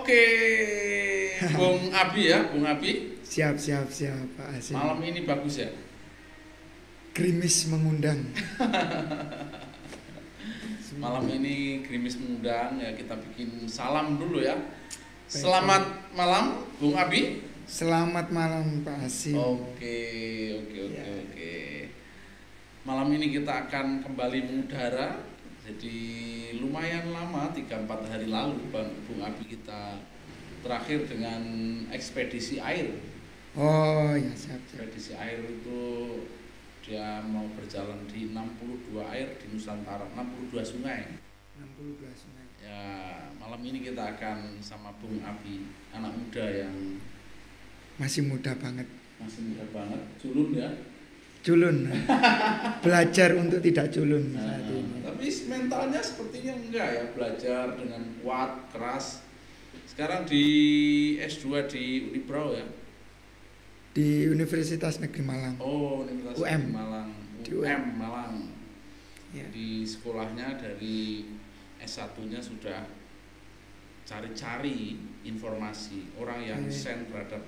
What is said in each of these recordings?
Oke, Bung Abi ya, Bung Abi. Siap Pak Asim. Malam ini bagus ya. Gerimis mengundang. Malam ini gerimis mengundang ya, kita bikin salam dulu ya. Selamat malam, Bung Abi. Selamat malam Pak Asim. Oke. Malam ini kita akan kembali mengudara. Jadi lumayan lama, 3-4 hari lalu Bung Abi kita terakhir dengan ekspedisi air. Oh ya, siap. Ekspedisi air itu dia mau berjalan di 62 air di Nusantara, 62 sungai. 62 sungai. Ya, malam ini kita akan sama Bung Abi, anak muda yang masih muda banget, culun ya. Culun. Belajar untuk tidak culun saat ini. Tapi mentalnya sepertinya enggak ya, belajar dengan kuat, keras. Sekarang di S2 di Unibrau ya. Di Universitas Negeri Malang. Oh, Universitas UM. Negeri Malang. Di UM Malang. Ya. Di sekolahnya dari S1-nya sudah cari-cari informasi, orang yang send terhadap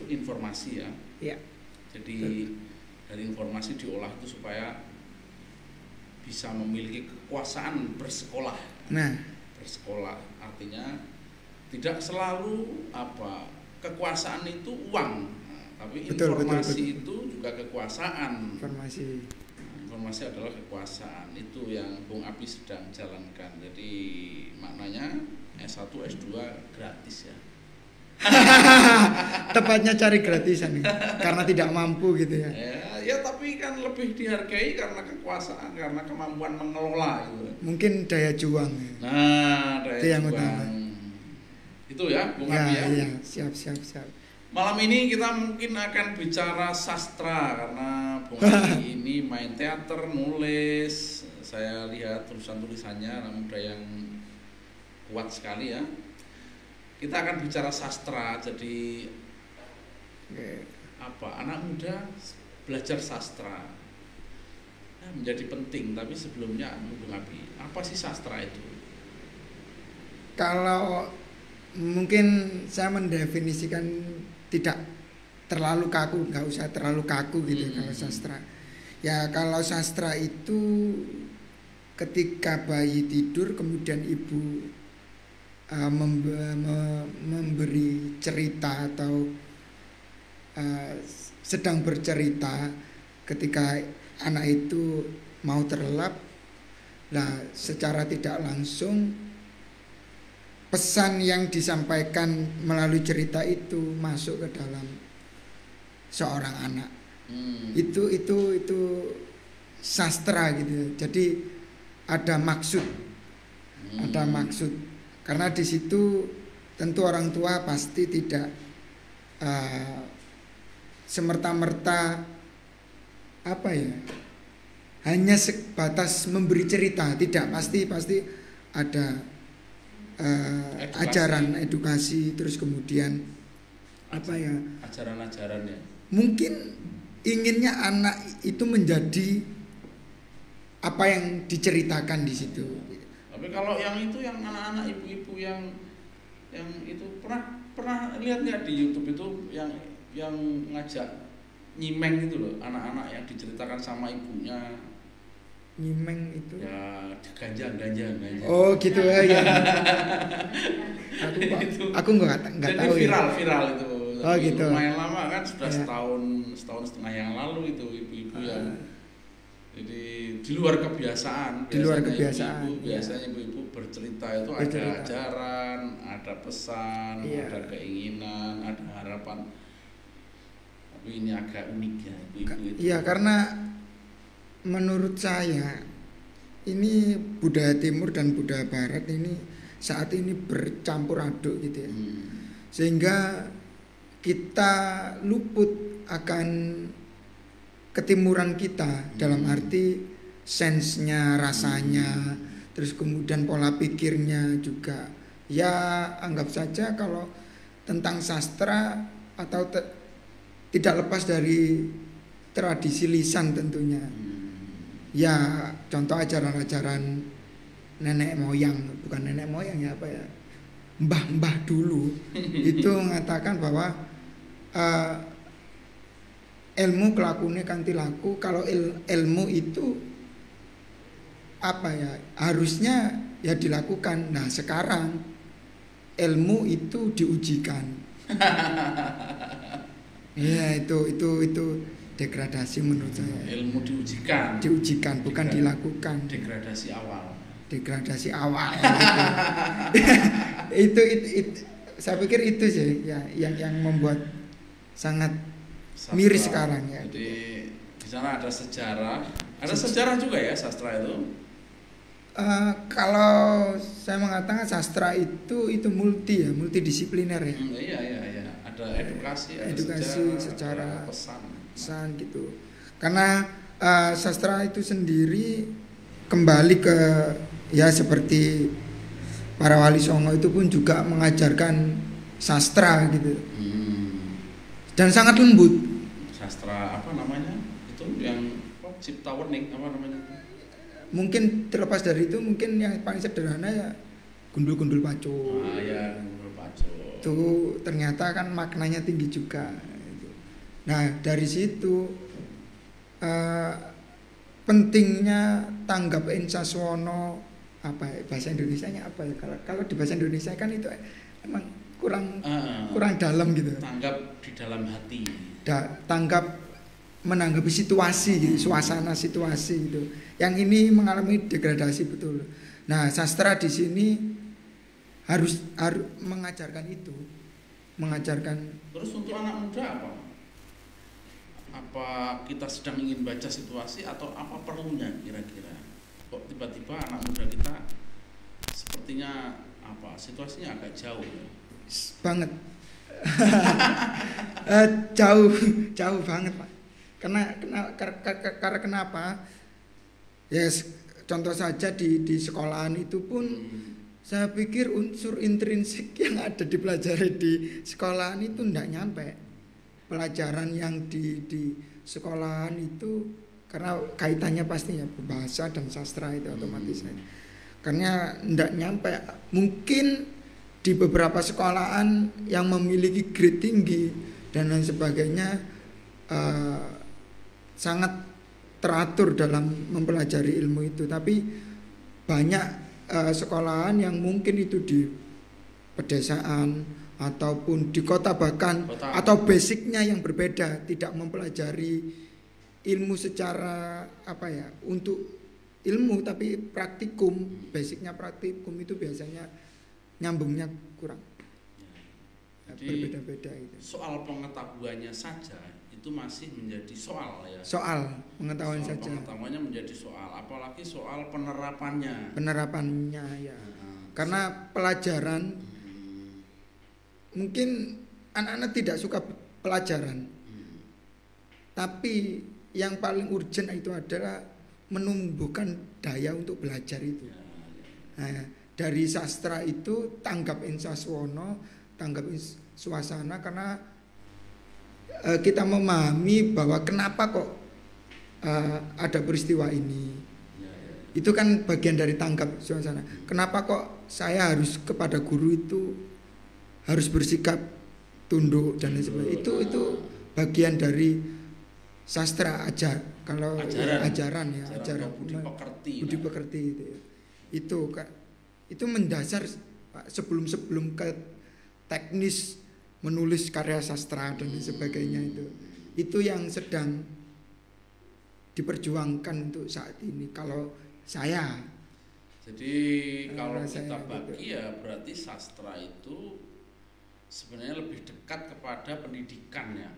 informasi ya. Iya. Jadi dari informasi diolah itu supaya bisa memiliki kekuasaan bersekolah. Nah, bersekolah artinya tidak selalu kekuasaan itu uang, tapi informasi itu juga kekuasaan. Informasi adalah kekuasaan, itu yang Bung Abi sedang jalankan. Jadi maknanya S1 S2 gratis ya. Tepatnya cari gratisan nih, karena tidak mampu gitu ya. Ya tapi kan lebih dihargai karena kekuasaan, karena kemampuan mengelola gitu. Mungkin daya juang. Nah, daya itu yang juang. utama. Itu ya, Bung Abi ya. Iya, siap. Malam ini kita mungkin akan bicara sastra karena Bung Abi ini main teater, nulis. Saya lihat tulisan-tulisannya, anak muda yang kuat sekali ya. Kita akan bicara sastra, jadi anak muda belajar sastra menjadi penting. Tapi sebelumnya Bung Abi, apa sih sastra itu? Kalau mungkin saya mendefinisikan tidak terlalu kaku, nggak usah terlalu kaku gitu kalau sastra. Ya kalau sastra itu ketika bayi tidur kemudian ibu memberi cerita atau sedang bercerita, ketika anak itu mau terlelap, nah secara tidak langsung pesan yang disampaikan melalui cerita itu masuk ke dalam seorang anak. Itu sastra gitu. Jadi ada maksud. Karena di situ tentu orang tua pasti tidak semerta-merta hanya sebatas memberi cerita, tidak, pasti ada ajaran edukasi, terus kemudian ajaran-ajaran ya. Mungkin inginnya anak itu menjadi apa yang diceritakan di situ. Tapi kalau yang itu, yang anak-anak ibu-ibu yang itu pernah lihat nggak di YouTube itu yang ngajak nyimeng itu loh, anak-anak yang diceritakan sama ibunya. Nyimeng itu ya ganjang. Oh gitu ya. Aku nggak tahu viral itu. Oh gitu. Lumayan lama kan, sudah setahun setengah yang lalu itu ibu-ibu yang jadi di luar kebiasaan. Biasanya ibu-ibu bercerita itu ada ajaran, ada pesan, ada keinginan, ada harapan. Tapi ini agak unik ya ibu-ibu itu. Iya, karena menurut saya ini budaya timur dan budaya barat ini saat ini bercampur aduk gitu ya. Sehingga kita luput akan ketimuran kita dalam arti sensenya, rasanya, terus kemudian pola pikirnya juga. Ya anggap saja kalau tentang sastra atau tidak lepas dari tradisi lisan tentunya. Ya contoh ajaran-ajaran nenek moyang, bukan nenek moyang ya mbah-mbah dulu itu mengatakan bahwa ilmu kelakune kanthi laku. Kalau ilmu itu apa ya, harusnya ya dilakukan. Nah sekarang ilmu itu diujikan. Ya itu degradasi menurut saya. Ilmu diujikan. Diujikan bukan dilakukan. Degradasi awal. Itu saya pikir itu sih ya yang membuat sangat sastra, miris sekarang ya. Jadi di sana ada sejarah. Ada sejarah juga ya sastra itu. Kalau saya mengatakan sastra itu multidisipliner ya. Iya. Ada edukasi sejarah, pesan gitu. Karena sastra itu sendiri kembali ke ya seperti para wali songo itu pun juga mengajarkan sastra gitu. Dan sangat lembut. Sastra apa namanya? Itu yang cipta wening apa namanya? Mungkin terlepas dari itu, mungkin yang paling sederhana ya gundul-gundul paco. Ya, gundul paco. Itu ternyata kan maknanya tinggi juga. Nah dari situ pentingnya tanggap ensaswono, apa ya, bahasa Indonesianya apa ya? Kalau di bahasa Indonesia kan itu emang kurang dalam gitu. Tanggap di dalam hati. Tanggap menanggapi situasi gitu, suasana situasi gitu. Yang ini mengalami degradasi betul. Nah, sastra di sini harus mengajarkan itu, mengajarkan. Terus untuk anak muda apa? Apa kita sedang ingin baca situasi atau apa perlunya kira-kira? Kok tiba-tiba anak muda kita sepertinya apa? Situasinya agak jauh ya? Banget. jauh banget, Pak. Karena kenapa? Ya contoh saja di sekolahan itu pun saya pikir unsur intrinsik yang ada dipelajari di sekolahan itu tidak nyampe. Pelajaran yang di sekolahan itu karena kaitannya pastinya bahasa dan sastra itu otomatis. Karena tidak nyampe. Mungkin di beberapa sekolahan yang memiliki grade tinggi dan lain sebagainya sangat teratur dalam mempelajari ilmu itu, tapi banyak sekolahan yang mungkin itu di pedesaan ataupun di kota bahkan atau basicnya yang berbeda, tidak mempelajari ilmu secara apa ya, untuk ilmu tapi praktikum, basicnya praktikum itu biasanya nyambungnya kurang. Jadi berbeda-beda itu. Soal pengetahuannya saja itu masih menjadi soal ya. Soal pengetahuan soal saja. Pengetahuannya menjadi soal, apalagi soal penerapannya. Penerapannya ya. Karena pelajaran mungkin anak-anak tidak suka pelajaran. Tapi yang paling urgent itu adalah menumbuhkan daya untuk belajar itu. Nah, dari sastra itu tanggap ensaswono, tanggap suasana, karena kita memahami bahwa kenapa kok ada peristiwa ini. Itu kan bagian dari tanggap suasana. Kenapa kok saya harus kepada guru itu harus bersikap tunduk dan lain sebagainya. Itu bagian dari sastra aja. Kalau ajaran budi pekerti itu. Ya. Itu mendasar sebelum ke teknis menulis karya sastra dan sebagainya itu yang sedang diperjuangkan untuk saat ini kalau saya. Jadi kalau kita bagi ya berarti sastra itu sebenarnya lebih dekat kepada pendidikannya.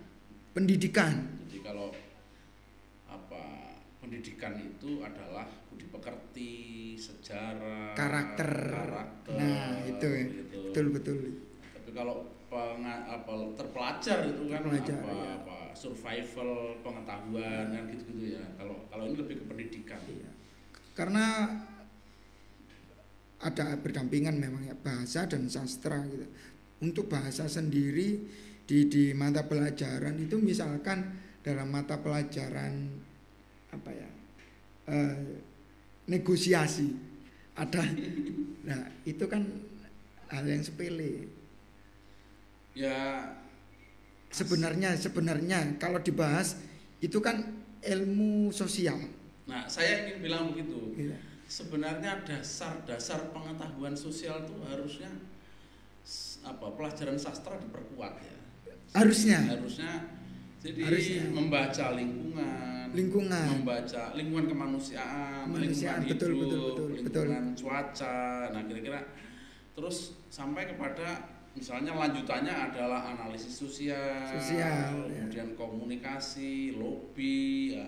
Pendidikan. Jadi kalau pendidikan itu adalah budi pekerti, sejarah, karakter. Nah, itu ya. Gitu. Betul. Tapi kalau terpelajar itu kan survival, pengetahuan kan gitu-gitu ya. Kalau ini lebih ke pendidikan. Iya. Karena ada berdampingan memang ya, bahasa dan sastra gitu. Untuk bahasa sendiri di mata pelajaran itu misalkan dalam mata pelajaran apa ya, negosiasi ada. Nah itu kan hal yang sepele. Ya sebenarnya kalau dibahas itu kan ilmu sosial. Nah, saya ingin bilang begitu. Iya. Sebenarnya dasar pengetahuan sosial itu harusnya pelajaran sastra diperkuat ya. Harusnya. Jadi membaca lingkungan, membaca lingkungan kemanusiaan, lingkungan hidup, lingkungan cuaca. Nah, kira-kira terus sampai kepada misalnya lanjutannya adalah analisis sosial kemudian komunikasi, lobby, ya,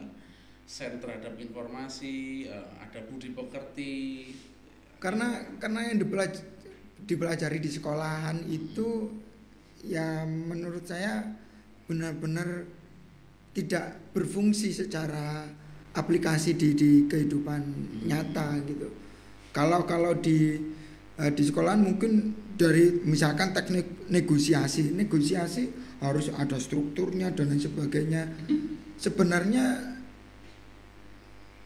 sen terhadap informasi, ada budi pekerti. Karena yang dipelajari di sekolahan itu ya menurut saya benar-benar tidak berfungsi secara aplikasi di kehidupan nyata gitu. Kalau di sekolahan mungkin dari misalkan teknik negosiasi harus ada strukturnya dan lain sebagainya. Sebenarnya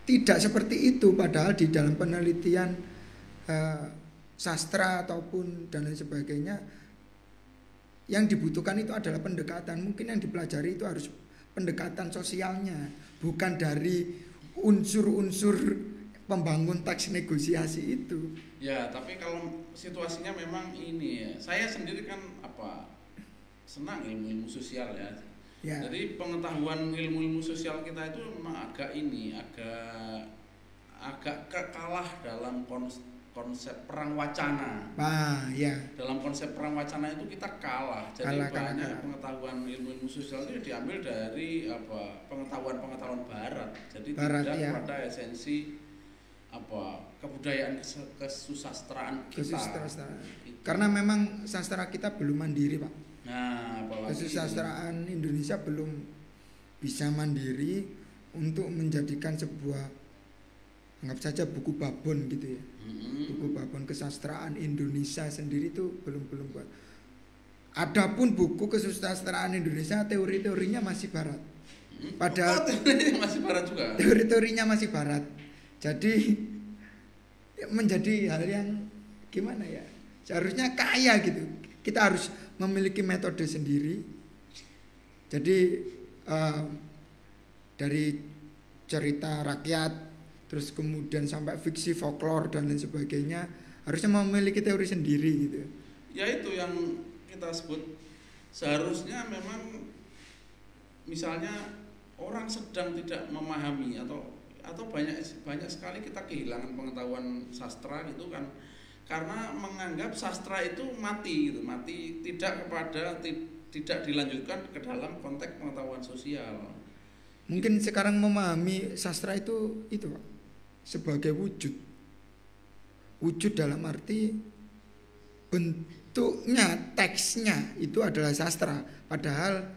tidak seperti itu, padahal di dalam penelitian sastra ataupun dan lain sebagainya yang dibutuhkan itu adalah pendekatan. Mungkin yang dipelajari itu harus pendekatan sosialnya, bukan dari unsur-unsur pembangun teks negosiasi itu. Ya, tapi kalau situasinya memang ini ya. Saya sendiri kan senang ilmu-ilmu sosial ya. Ya. Jadi pengetahuan ilmu-ilmu sosial kita itu memang agak kalah dalam konsep perang wacana. Ya. Dalam konsep perang wacana itu kita kalah. Jadi banyak pengetahuan ilmu-ilmu sosial itu diambil dari pengetahuan barat. Jadi tidak pada esensi kebudayaan kesusastraan kita. Karena memang sastra kita belum mandiri, Pak. Nah, kesusastraan Indonesia belum bisa mandiri untuk menjadikan sebuah, anggap saja buku babon gitu ya. Buku babon kesusastraan Indonesia sendiri itu belum buat. Adapun buku kesusastraan Indonesia teori-teorinya masih barat. Padahal masih barat juga. Teori-teorinya masih barat. Jadi menjadi hal yang gimana ya? Seharusnya kaya gitu. Kita harus memiliki metode sendiri. Jadi dari cerita rakyat, terus kemudian sampai fiksi, folklore dan lain sebagainya, harusnya memiliki teori sendiri gitu. Ya itu yang kita sebut seharusnya memang misalnya orang sedang tidak memahami atau banyak sekali kita kehilangan pengetahuan sastra gitu kan, karena menganggap sastra itu mati tidak dilanjutkan ke dalam konteks pengetahuan sosial. Mungkin sekarang memahami sastra itu Pak, sebagai wujud dalam arti bentuknya, teksnya itu adalah sastra, padahal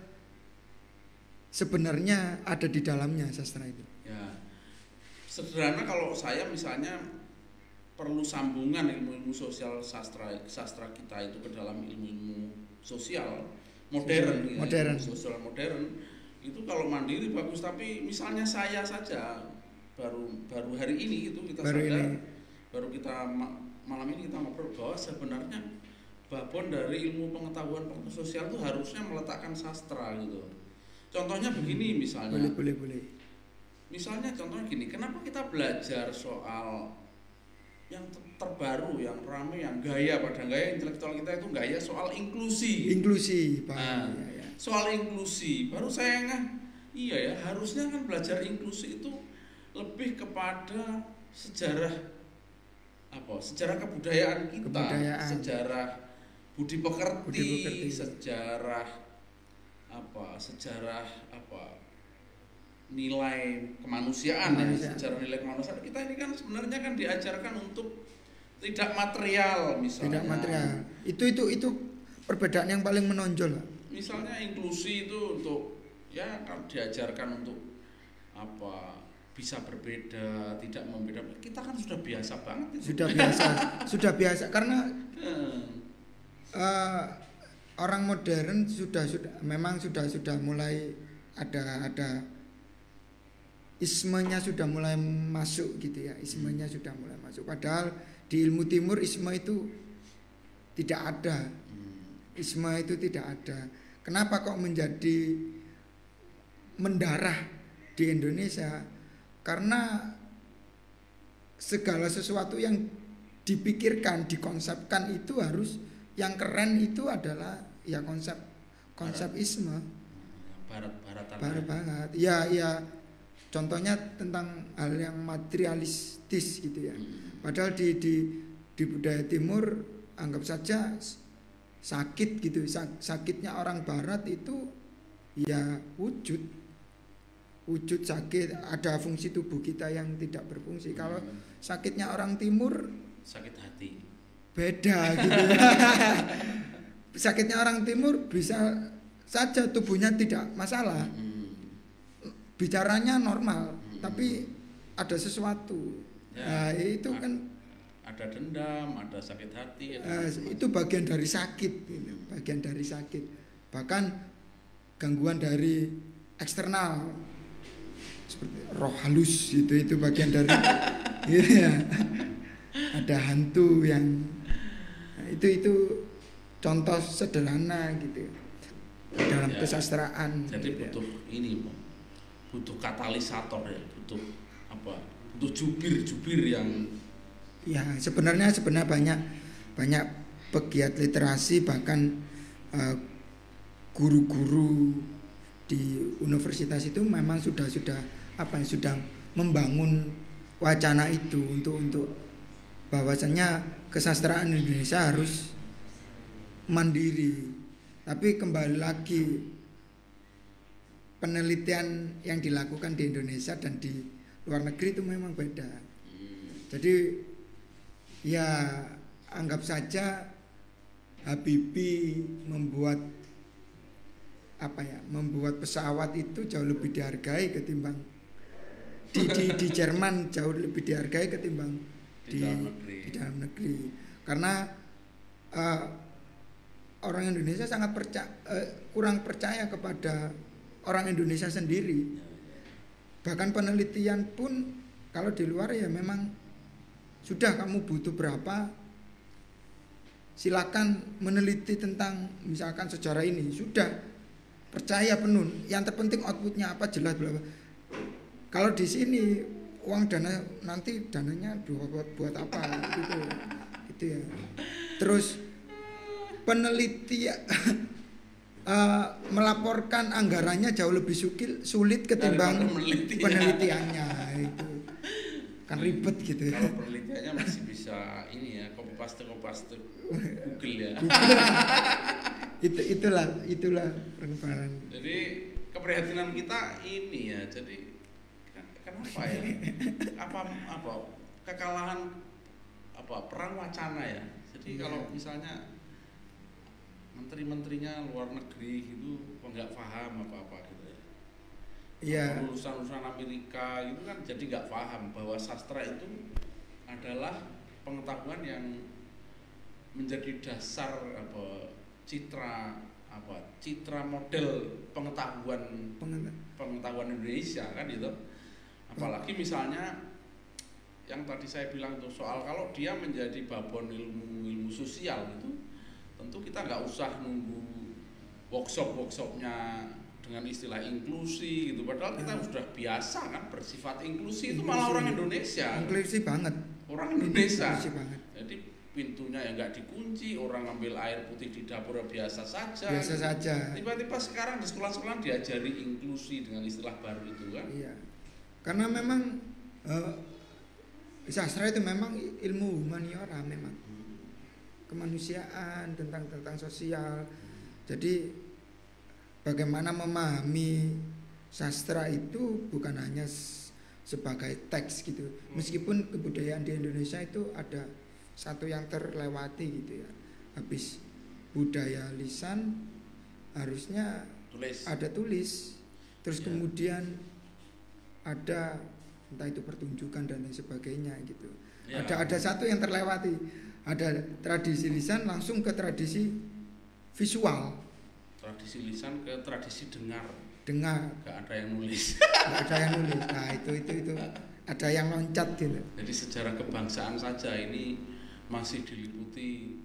sebenarnya ada di dalamnya sastra itu. Ya, sederhana kalau saya misalnya perlu sambungan ilmu-ilmu sosial sastra kita itu ke dalam ilmu-ilmu sosial modern. Sosial modern itu kalau mandiri bagus, tapi misalnya saya saja baru hari ini itu kita baru kita malam ini kita ngobrol bahwa sebenarnya babon dari ilmu pengetahuan sosial itu harusnya meletakkan sastra gitu. Contohnya begini misalnya. Boleh. Misalnya contohnya gini, kenapa kita belajar soal yang terbaru, yang ramai, yang gaya intelektual kita itu gaya soal inklusi. Soal inklusi, baru saya iya ya, harusnya kan belajar inklusi itu lebih kepada sejarah kebudayaan kita, sejarah budi pekerti, sejarah nilai kemanusiaan. Sejarah nilai kemanusiaan kita ini kan sebenarnya kan diajarkan untuk tidak material misalnya. Tidak material. Itu perbedaan yang paling menonjol. Misalnya inklusi itu untuk ya kan diajarkan untuk bisa berbeda, tidak membedakan. Kita kan sudah biasa banget itu. Sudah biasa karena orang modern sudah mulai ada ismenya sudah mulai masuk gitu ya. Ismenya sudah mulai masuk. Padahal di ilmu timur isme itu tidak ada. Isme itu tidak ada. Kenapa kok menjadi mendarah di Indonesia? Karena segala sesuatu yang dipikirkan, dikonsepkan itu harus yang keren itu adalah ya konsep isme. Barat. Ya contohnya tentang hal yang materialistis gitu ya. Padahal di budaya timur anggap saja sakit gitu. Sakitnya orang barat itu ya wujud sakit, ada fungsi tubuh kita yang tidak berfungsi. Kalau sakitnya orang timur sakit hati. Beda gitu. Sakitnya orang timur bisa saja tubuhnya tidak masalah. Bicaranya normal, tapi ada sesuatu. Ya, itu kan ada dendam, ada sakit hati, itu bagian dari sakit, bagian dari sakit. Bahkan gangguan dari eksternal seperti roh halus itu bagian dari ya. Ada hantu yang itu contoh sederhana gitu dalam ya, kesastraan. Jadi gitu butuh ya. Ini butuh katalisator ya, butuh jubir yang ya sebenarnya banyak pegiat literasi, bahkan guru-guru di universitas itu memang sudah membangun wacana itu untuk bahwasannya kesastraan Indonesia harus mandiri. Tapi kembali lagi, penelitian yang dilakukan di Indonesia dan di luar negeri itu memang beda. Jadi ya anggap saja Habibie membuat pesawat itu jauh lebih dihargai ketimbang di Jerman, jauh lebih dihargai ketimbang di dalam negeri. Karena orang Indonesia sangat kurang percaya kepada orang Indonesia sendiri. Bahkan penelitian pun kalau di luar ya memang sudah, kamu butuh berapa, silakan meneliti tentang misalkan sejarah ini, sudah percaya penuh. Yang terpenting outputnya apa, jelas berapa. Kalau di sini uang dana, nanti dananya buat apa gitu ya. Terus peneliti melaporkan anggarannya jauh lebih sulit ketimbang penelitiannya. Itu kan ribet gitu ya. Kalau penelitiannya masih bisa ini ya, copy paste Google ya. itulah perkembangan. Jadi keprihatinan kita ini ya, jadi kenapa ya? Apa kekalahan perang wacana ya. Jadi kalau misalnya menteri-menterinya luar negeri gitu kok nggak paham apa-apa gitu ya. Iya. Urusan Amerika itu kan jadi nggak paham bahwa sastra itu adalah pengetahuan yang menjadi dasar citra model pengetahuan Indonesia kan gitu. Apalagi misalnya yang tadi saya bilang tuh soal kalau dia menjadi babon ilmu sosial itu, tentu kita nggak usah nunggu workshopnya dengan istilah inklusi gitu. Padahal kita sudah biasa kan bersifat inklusi itu malah orang Indonesia. Inklusi banget. Orang Indonesia. Jadi pintunya ya nggak dikunci, orang ngambil air putih di dapur biasa saja. Biasa saja. Tiba-tiba sekarang di sekolah-sekolah diajari inklusi dengan istilah baru itu kan. Iya. Karena memang sastra itu memang ilmu humaniora, memang kemanusiaan, tentang sosial. Jadi bagaimana memahami sastra itu bukan hanya sebagai teks gitu. Meskipun kebudayaan di Indonesia itu ada satu yang terlewati gitu ya. Habis budaya lisan harusnya ada tulis. Terus kemudian ada entah itu pertunjukan dan lain sebagainya gitu. Ada satu yang terlewati. Ada tradisi lisan langsung ke tradisi visual. Tradisi lisan ke tradisi dengar. Gak ada yang nulis. Nah itu ada yang loncat gitu. Jadi sejarah kebangsaan saja ini masih diliputi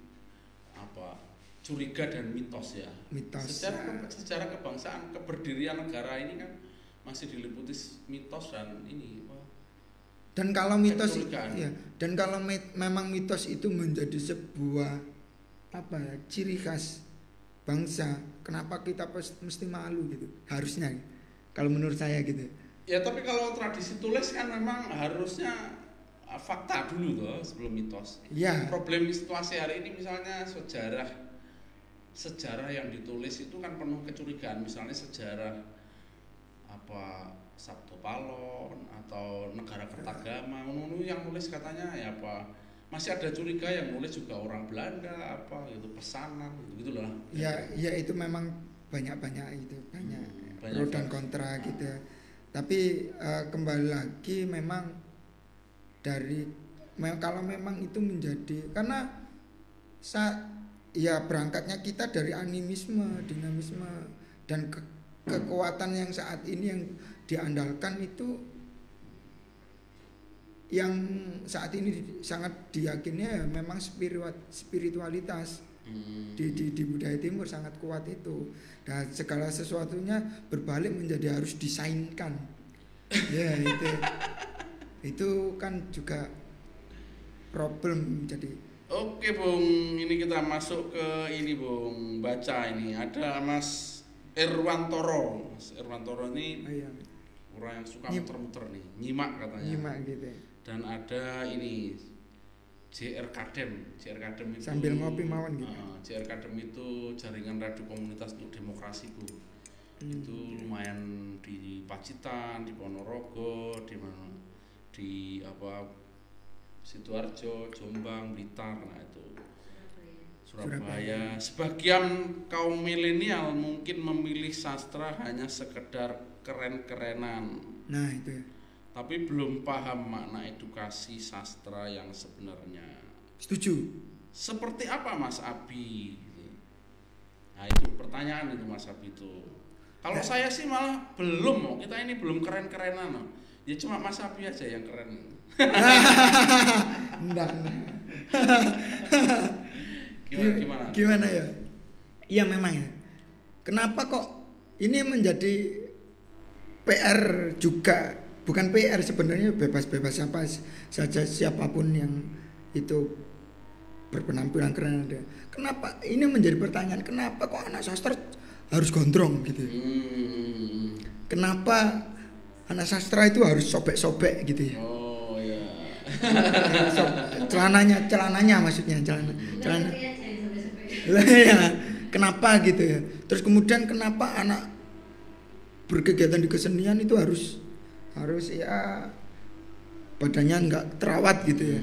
curiga dan mitos ya. Mitos. Secara kebangsaan, keberdirian negara ini kan masih diliputi mitos dan ini. Dan kalau mitos ya, dan kalau memang mitos itu menjadi sebuah ciri khas bangsa, kenapa kita mesti malu gitu? Harusnya, kalau menurut saya gitu. Ya tapi kalau tradisi tulis kan memang harusnya fakta dulu toh sebelum mitos. Ya. Problem situasi hari ini misalnya sejarah yang ditulis itu kan penuh kecurigaan, misalnya sejarah Sabto Palon atau negara Kertagama, yang nulis katanya ya masih ada curiga yang nulis juga orang Belanda gitu, pesanan gitu lah. Ya itu memang banyak itu banyak pro dan kontra gitu. Tapi kembali lagi memang kalau memang itu menjadi karena berangkatnya kita dari animisme, dinamisme dan kekuatan yang saat ini yang diandalkan itu yang saat ini sangat diyakini ya memang spiritualitas di budaya timur sangat kuat itu, dan segala sesuatunya berbalik menjadi harus disainkan. Ya itu kan juga problem jadi. Oke Bung, ini kita masuk ke ini Bung, baca ini ada Mas Irwantoro. Mas Irwantoro ini orang yang suka muter-muter nih, nyimak katanya. Nyimak gitu. Dan ada ini JR Kadem itu sambil ngopi mawon gitu. JR Kadem itu jaringan radio komunitas untuk demokrasi Bu. Itu lumayan di Pacitan, di Ponorogo, di Sidoarjo, Jombang, Blitar, itu Surabaya. Sebagian kaum milenial mungkin memilih sastra hanya sekedar keren-kerenan. Nah itu. Tapi belum paham makna edukasi sastra yang sebenarnya. Setuju. Seperti apa Mas Abi? Nah itu pertanyaan itu Mas Abi itu. Kalau saya sih malah belum, kita ini belum keren-kerenan. Ya cuma Mas Abi aja yang keren. Enggak. Gimana ya? Iya memang ya. Kenapa kok ini menjadi PR juga? Bukan PR sebenarnya, bebas-bebas saja siapapun yang itu berpenampilan keren ada. Kenapa ini menjadi pertanyaan? Kenapa kok anak sastra harus gondrong gitu? Kenapa anak sastra itu harus sobek-sobek gitu ya? Oh ya. celananya maksudnya celana. Ya, kenapa gitu ya? Terus kemudian kenapa anak berkegiatan di kesenian itu harus ya badannya nggak terawat gitu ya?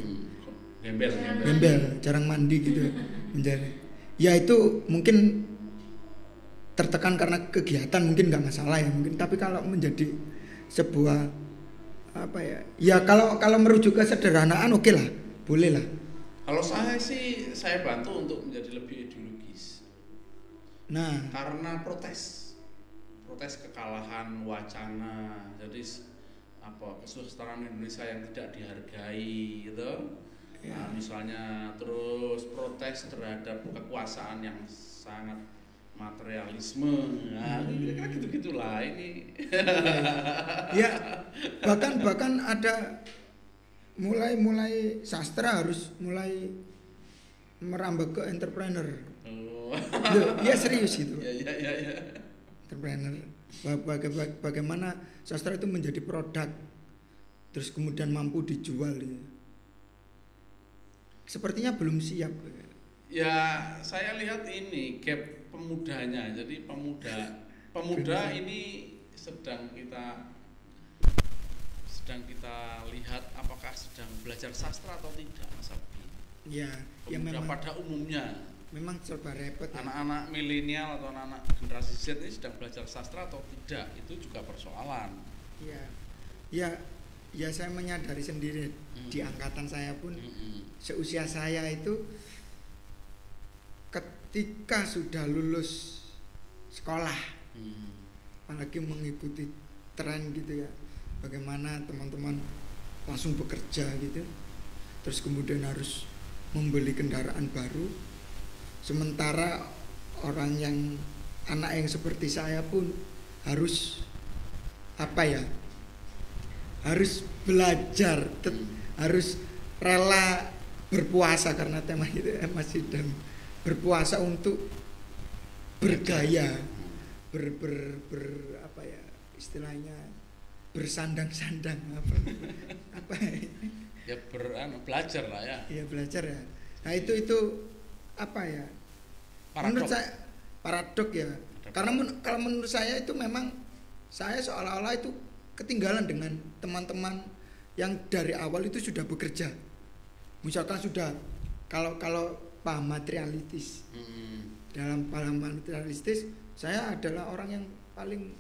Gembel, jarang mandi gitu ya. Menjadi. Ya itu mungkin tertekan karena kegiatan mungkin nggak masalah ya mungkin. Tapi kalau menjadi sebuah ya kalau merujuk ke sederhanaan oke lah, boleh lah. Kalau saya bantu untuk menjadi lebih ideologis. Nah, karena protes kekalahan wacana, jadi kesusastraan Indonesia yang tidak dihargai gitu. Ya. Nah, misalnya terus protes terhadap kekuasaan yang sangat materialisme, nah, kira-kira gitu-gitulah ini. Ya, bahkan ada mulai sastra harus mulai merambah ke entrepreneur. Oh. Ya serius itu. Ya. Entrepreneur. Bagaimana sastra itu menjadi produk, terus kemudian mampu dijual. Ya. Sepertinya belum siap. Ya, saya lihat ini gap pemudanya. Jadi pemuda ini sedang kita lihat apakah sedang belajar sastra atau tidak, Mas Abi. Ya, pemuda memang pada umumnya. Memang serba repot. Anak-anak milenial atau anak-anak generasi Z ini sedang belajar sastra atau tidak, itu juga persoalan. Ya saya menyadari sendiri di angkatan saya pun seusia saya itu ketika sudah lulus sekolah, apalagi mengikuti tren gitu ya, bagaimana teman-teman langsung bekerja gitu, terus kemudian harus membeli kendaraan baru, Sementara orang yang anak yang seperti saya pun harus apa ya? Harus belajar, harus rela berpuasa karena tema itu Mas Idam, berpuasa untuk bergaya, apa ya istilahnya, bersandang-sandang apa ya belajar lah ya. Iya belajar ya. Nah itu apa ya? Menurut saya paradok ya. Karena kalau menurut saya itu memang saya seolah-olah itu ketinggalan dengan teman-teman yang dari awal itu sudah bekerja. Misalkan sudah kalau paham materialistis. Dalam paham materialistis saya adalah orang yang paling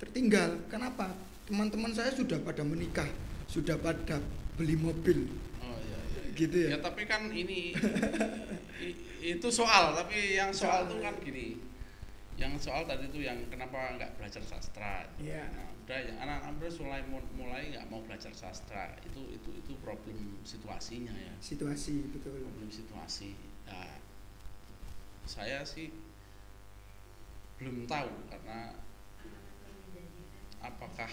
tertinggal. Kenapa? Teman-teman saya sudah pada menikah, sudah pada beli mobil. Oh iya. Gitu ya. Ya tapi kan ini itu soal, tapi yang soal itu kan gini. Yang soal tadi itu yang kenapa nggak belajar sastra. Iya. Nah, udah yang anak-anak mulai nggak mau belajar sastra. Itu problem situasinya ya. Situasi betul. Problem situasi. Nah, saya sih belum tahu karena apakah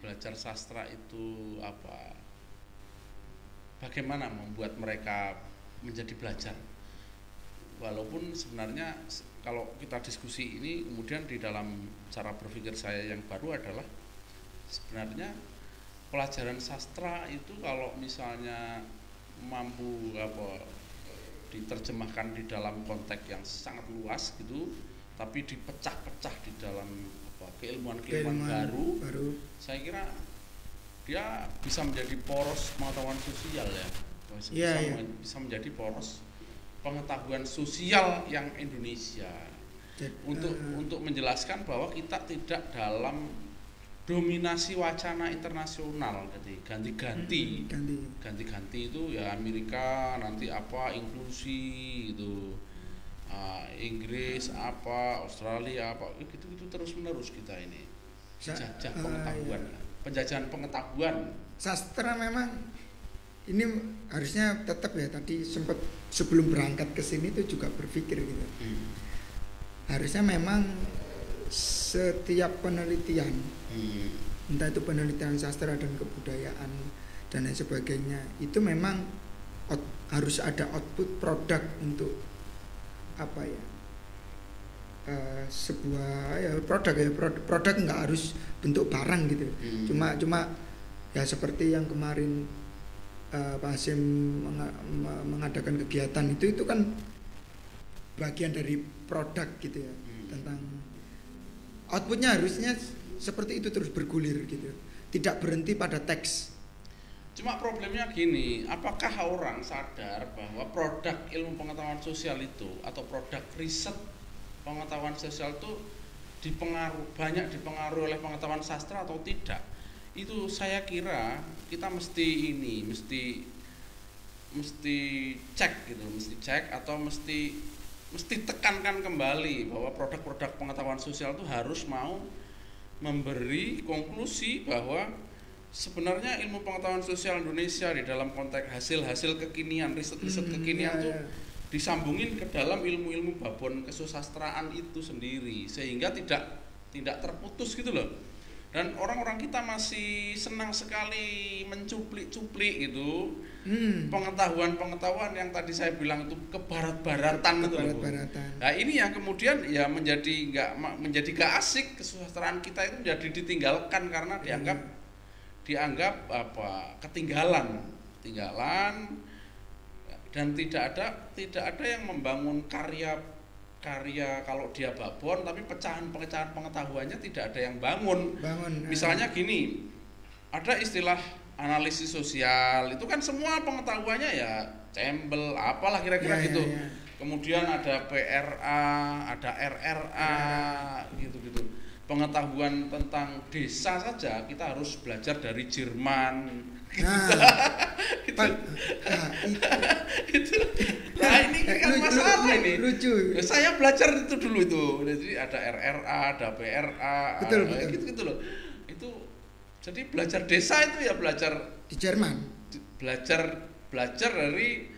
belajar sastra itu bagaimana membuat mereka menjadi belajar. Walaupun sebenarnya kalau kita diskusi ini kemudian di dalam cara berpikir saya yang baru adalah sebenarnya pelajaran sastra itu kalau misalnya mampu diterjemahkan di dalam konteks yang sangat luas gitu, tapi dipecah-pecah di dalam keilmuan-keilmuan baru, saya kira dia bisa menjadi poros pengetahuan sosial ya, bisa menjadi poros pengetahuan sosial yang Indonesia untuk menjelaskan bahwa kita tidak dalam dominasi wacana internasional, jadi ganti-ganti itu ya Amerika nanti inklusi itu, Inggris Australia gitu terus menerus kita ini jajah pengetahuan, penjajahan pengetahuan. Sastra memang ini harusnya tetap ya, tadi sempat sebelum berangkat ke sini tuh juga berpikir gitu. Harusnya memang setiap penelitian, entah itu penelitian sastra dan kebudayaan dan lain sebagainya, itu memang harus ada output produk untuk sebuah produk nggak harus bentuk barang gitu. Cuma ya seperti yang kemarin Pak Hasim mengadakan kegiatan itu kan bagian dari produk gitu ya, tentang outputnya harusnya seperti itu, terus bergulir gitu, tidak berhenti pada teks. Cuma problemnya gini, apakah orang sadar bahwa produk ilmu pengetahuan sosial itu atau produk riset pengetahuan sosial itu banyak dipengaruhi oleh pengetahuan sastra atau tidak? Itu saya kira kita mesti cek atau mesti tekankan kembali bahwa produk-produk pengetahuan sosial itu harus mau memberi konklusi bahwa sebenarnya ilmu pengetahuan sosial Indonesia di dalam konteks hasil-hasil kekinian, riset-riset kekinian itu disambungin ke dalam ilmu-ilmu babon kesusastraan itu sendiri, sehingga tidak terputus gitu loh. Dan orang-orang kita masih senang sekali mencuplik-cuplik gitu pengetahuan-pengetahuan yang tadi saya bilang itu kebarat-baratan gitu loh. Nah ini yang kemudian ya menjadi gak asik, kesusastraan kita itu menjadi ditinggalkan karena dianggap ketinggalan dan tidak ada yang membangun karya kalau dia babon, tapi pecahan-pecahan pengetahuannya tidak ada yang bangun. Misalnya gini, ada istilah analisis sosial, itu kan semua pengetahuannya ya cembel apalah kira-kira gitu. Kemudian ada PRA, ada RRA gitu-gitu. Pengetahuan tentang desa saja kita harus belajar dari Jerman. Nah ini kan masalah ini. Lucu. Saya belajar itu dulu itu. Jadi ada RRA, ada PRA, gitu loh. Itu jadi belajar desa itu ya belajar di Jerman. Belajar dari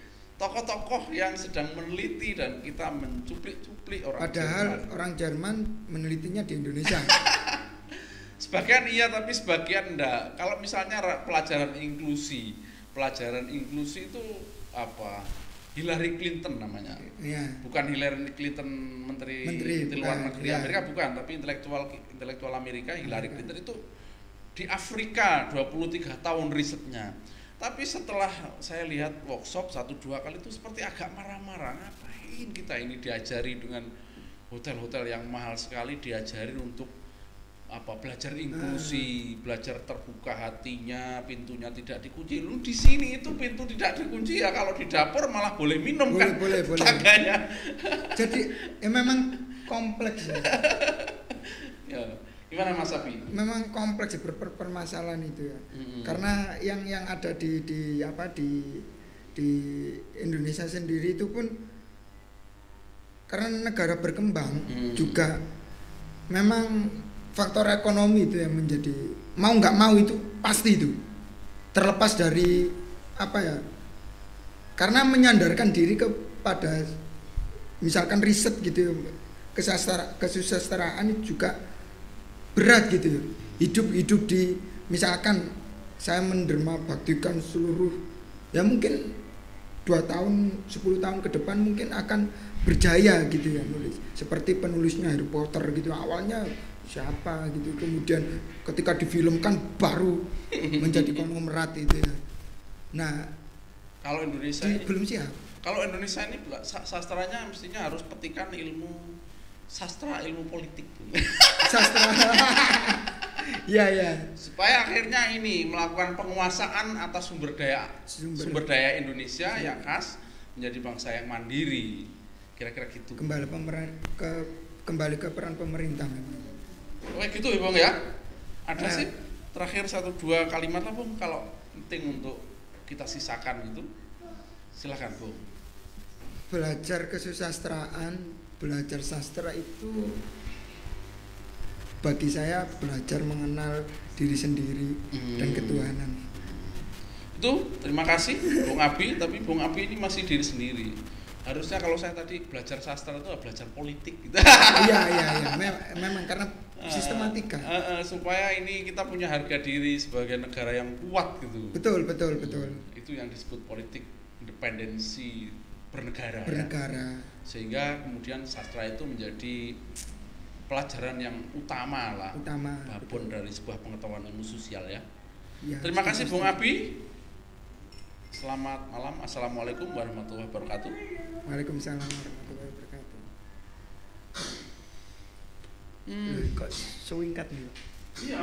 tokoh-tokoh yang sedang meneliti dan kita mencuplik-cuplik orang padahal Jerman. Orang Jerman menelitinya di Indonesia. Sebagian iya tapi sebagian enggak. Kalau misalnya pelajaran inklusi itu apa? Hillary Clinton namanya. Ya. Bukan Hillary Clinton menteri luar negeri ya. Amerika bukan, tapi intelektual Amerika. Hillary Clinton itu di Afrika 23 tahun risetnya. Tapi setelah saya lihat workshop 1-2 kali itu seperti agak marah-marah. Ngapain kita ini diajari dengan hotel-hotel yang mahal sekali, diajarin untuk apa, belajar inklusi, belajar terbuka hatinya, pintunya tidak dikunci. Lu di sini itu pintu tidak dikunci ya, kalau di dapur malah boleh minum kan? Boleh. Tangganya. Jadi memang kompleks ya. Ya. Gimana Mas Abi? Memang kompleks permasalahan itu ya. Karena yang ada di Indonesia sendiri itu pun karena negara berkembang juga memang faktor ekonomi itu yang menjadi, mau nggak mau itu pasti itu terlepas dari apa ya, karena menyandarkan diri kepada misalkan riset gitu, kesusastraan itu juga berat gitu ya. Hidup di, misalkan saya menderma baktikan seluruh, ya mungkin 2 tahun 10 tahun ke depan mungkin akan berjaya gitu ya nulis, seperti penulisnya Harry Potter gitu, awalnya siapa gitu, kemudian ketika difilmkan baru menjadi konglomerat itu ya. Nah, kalau Indonesia ini, belum siap. Kalau Indonesia ini sastranya mestinya harus petikan ilmu politik. Sastra. Ya. Supaya akhirnya ini melakukan penguasaan atas sumber daya Indonesia yang khas, menjadi bangsa yang mandiri. Kira-kira gitu. Kembali ke peran pemerintah memang. Gitu ya Bang ya. Ada sih terakhir 1-2 kalimat lah Bang, kalau penting untuk kita sisakan gitu. Silakan Bang. Belajar kesusastraan, belajar sastra itu bagi saya belajar mengenal diri sendiri dan ketuhanan. Itu terima kasih Bung Abi, tapi Bung Abi ini masih diri sendiri. Harusnya kalau saya tadi belajar sastra itu belajar politik gitu. Iya. Memang karena sistematika. Supaya ini kita punya harga diri sebagai negara yang kuat gitu. Betul. Itu yang disebut politik independensi bernegara. Ya. Sehingga kemudian sastra itu menjadi pelajaran yang utama lah. Babon dari sebuah pengetahuan ilmu sosial ya. Terima kasih Bung Abi. Selamat malam. Assalamualaikum warahmatullahi wabarakatuh. Waalaikumsalam warahmatullahi wabarakatuh. Kok sewingkat nih? Iya.